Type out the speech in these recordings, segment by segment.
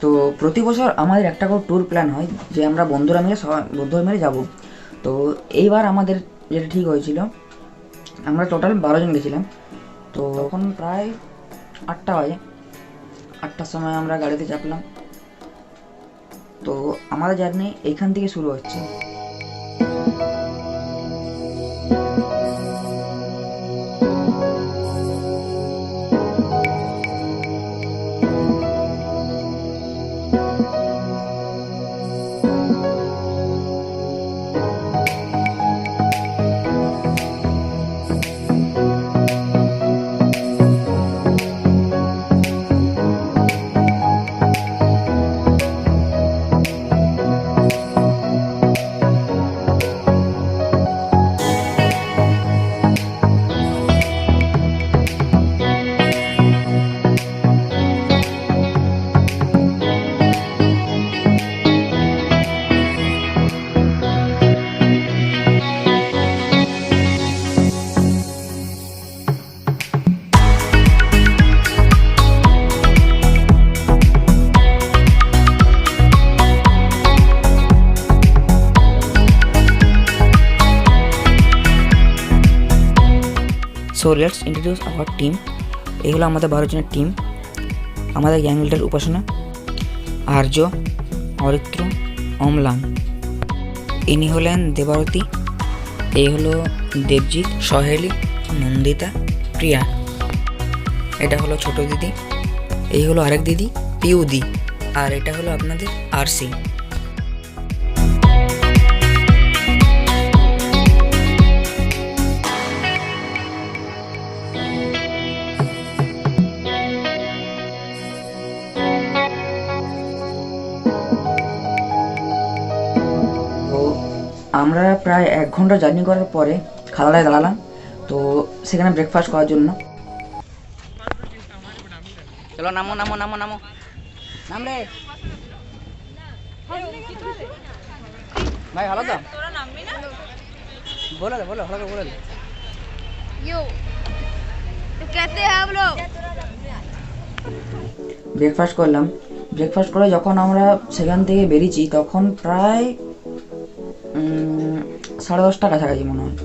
তো প্রতি বছর আমাদের একটা করে ট্যুর প্ল্যান হয় যে আমরা বন্ধুরা মিলে যাব। তো এইবার আমাদের যেটা ঠিক হয়েছিল, আমরা টোটাল 12 জন গেছিলাম। তো তখন প্রায় 8টা বাজে, 8টার সময় আমরা গাড়িতে চাপলাম। তো আমাদের জার্নি এইখান থেকে শুরু হচ্ছে। So let's introduce our team. এই হলো আমাদের 12 জনের টিম। আমাদের গ্যাং লিডার উপাসনা, আর্য, অরিত্র, অমলান। ইনি হলেন দেবারতী। এই হলো দেবজিৎ, সহেলি, নন্দিতা, প্রিয়া। এটা হলো ছোট দিদি। এই হলো আরেক দিদি পিউদি। আর এটা হলো আপনাদের আরসি। আমরা প্রায় 1 ঘন্টা জার্নি করার পরে খালায় দাঁড়ালাম, তো সেখানে ব্রেকফাস্ট করার জন্য। চলো নামো নামো নামো নামো, নাম রে ভাই। ভালো তো? বলো বলো, ভালো করে বলো। ব্রেকফাস্ট করলাম। ব্রেকফাস্ট করে যখন আমরা সেখান থেকে বেরিয়েছি তখন প্রায় 10:30টার কাছাকাছি মনে হয়।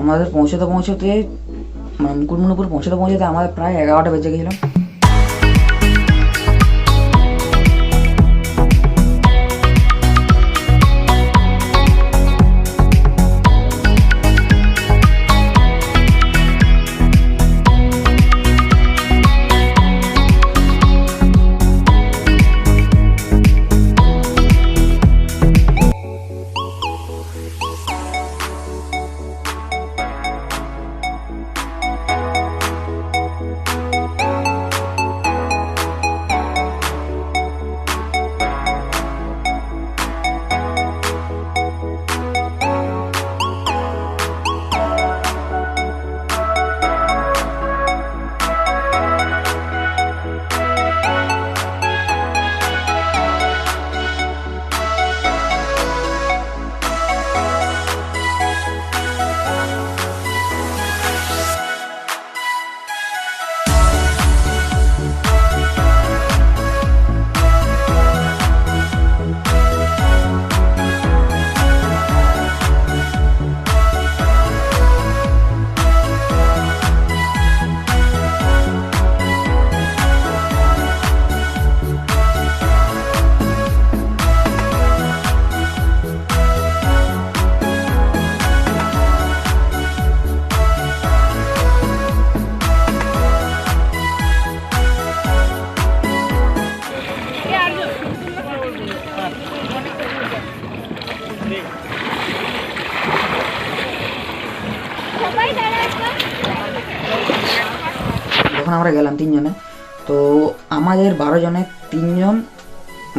আমাদের পৌঁছতে মুকুটমণিপুর পৌঁছতে আমাদের প্রায় 11টা বেজে গেছিলাম। যখন আমরা গেলাম 3 জনে, তো আমাদের 12 জনে 3 জন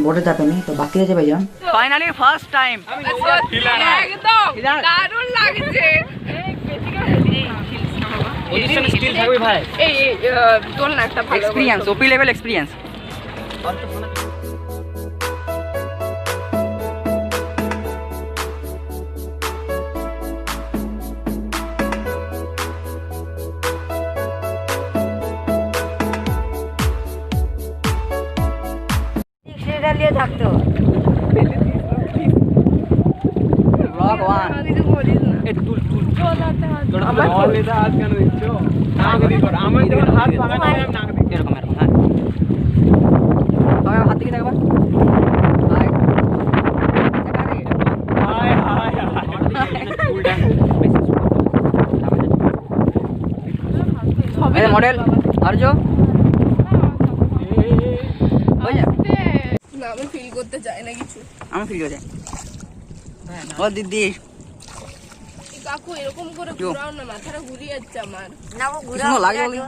বোটে চাপেনি, তো বাকিরা চেপে যান। ফাইনালি ফার্স্ট টাইম একদম দারুণ লাগছে। পজিশন স্টিল থাকবে ভাই। এই দোল না একটা ভালো এক্সপেরিয়েন্স, ওপি লেভেল এক্সপেরিয়েন্স। ক্যামেরা নিয়ে থাকতো ব্লগ 1 আমি তো বলিস না এ তুল তুল আমার এটা হাত কেন দিচ্ছ আমাকে দি কর আমি যখন হাত লাগানো আমি নাক দিই এরকম এরকম হ্যাঁ তবে হাত দিকে দেখবা হাই হাই হাই উল্টা বেশি এই মডেল আরজ ওই যা না আমি ফিল করতে চাই না কিছু আমি ফিল করে ও দিদি কাকু এরকম করে ঘুরাও না মাথাটা ঘুরিয়ে যাচ্ছে আমার না ও ঘুরা কিছু লাগে বলি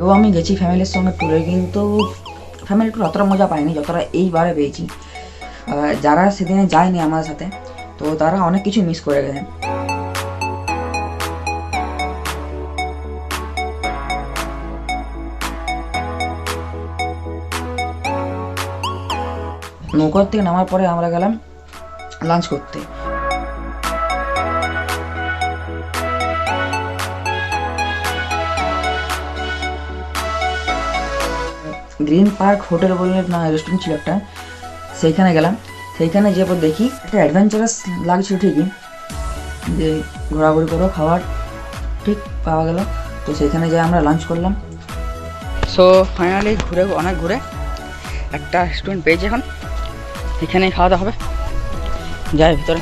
তো আমি গেছি ফ্যামিলির সঙ্গে ট্যুরে, কিন্তু ফ্যামিলি ট্যুর অতটা মজা পাইনি যতটা এইবারে পেয়েছি। যারা সেদিনে যায়নি আমার সাথে, তো তারা অনেক কিছু মিস করে গেছে। নৌকার থেকে নামার পরে আমরা গেলাম লাঞ্চ করতে। গ্রিন পার্ক হোটেল বলে না রেস্টুরেন্ট ছিল একটা, সেইখানে গেলাম। সেইখানে যে পর দেখি একটা অ্যাডভেঞ্চারাস লাগছিল ঠিকই, যে ঘোরাঘুরি করো, খাবার ঠিক পাওয়া গেল। তো সেইখানে যাই আমরা লাঞ্চ করলাম। সো ফাইনালি অনেক ঘুরে একটা রেস্টুরেন্ট পেয়েছি, এখন এখানেই খাওয়া দাওয়া হবে। যাই ভিতরে।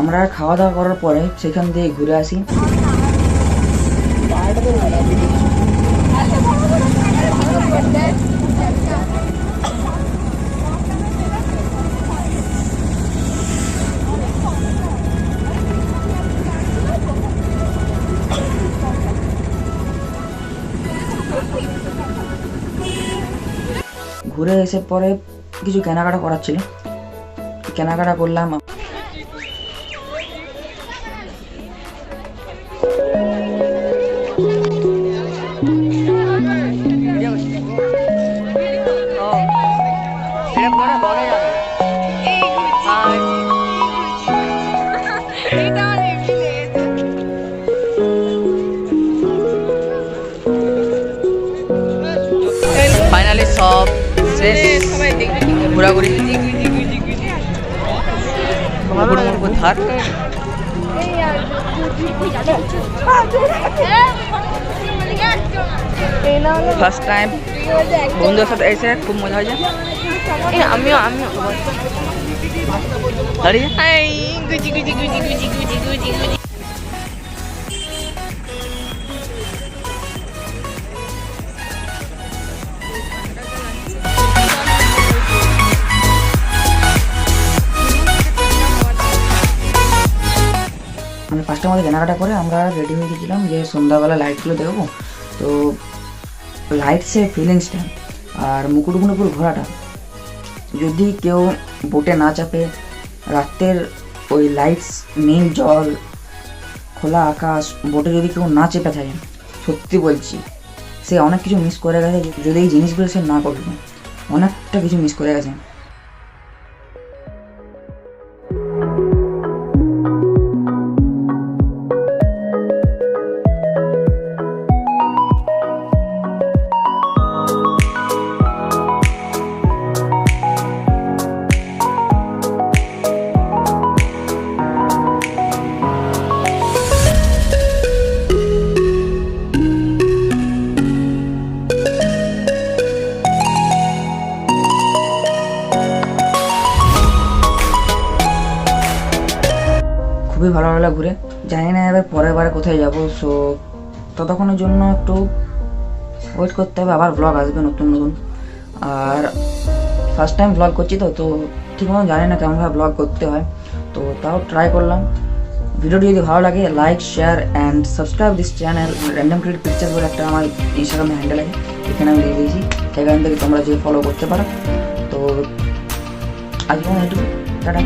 আমরা খাওয়া দাওয়া করার পরে সেখান দিয়ে ঘুরে আসি। ঘুরে এসে পরে কিছু কেনাকাটা করার ছিল, কেনাকাটা করলাম। ফাইনালি সব শেষ ঘোরাঘুরি। মুকুটমণিপুর ধার ফার্স্ট টাইম বন্ধুদের সাথে এসে খুব মজা হয়েছে। আমিও দাঁড়িয়ে গুজি গুজি গুজি গুজি গুজি গুজি গুজি মানে ফার্স্টে আমাদের কেনাকাটা করে আমরা রেডি হয়ে গেছিলাম যে সন্ধ্যাবেলা লাইটগুলো দেখবো। তো লাইটসের ফিলিংসটা আর মুকুটমণিপুর ঘোরাটা, যদি কেউ বোটে না চাপে, রাতের ওই লাইটস, নীল জল, খোলা আকাশ, বোটে যদি কেউ না চেপে থাকে, সত্যি বলছি সে অনেক কিছু মিস করে গেছে। যদি এই জিনিসগুলো সে না করবে, অনেকটা কিছু মিস করে গেছে। খুবই ভালো লাগলো ঘুরে। জানি না এবার পরের বারে কোথায় যাবো, সো ততক্ষণের জন্য একটু ওয়েট করতে হবে, আবার ব্লগ আসবে নতুন নতুন। আর ফার্স্ট টাইম ব্লগ করছি তো তো ঠিক মতো জানি না কেমনভাবে ব্লগ করতে হয়, তো তাও ট্রাই করলাম। ভিডিওটি যদি ভালো লাগে like share and subscribe this channel. Random create picture বলে একটা আমার ইনস্টাগ্রামে হ্যান্ডেল আছে, এখানে আমি দিয়ে দিয়েছি, সেখান থেকে তোমরা যে ফলো করতে পারো। তো আজকে এটুকু, টাটা।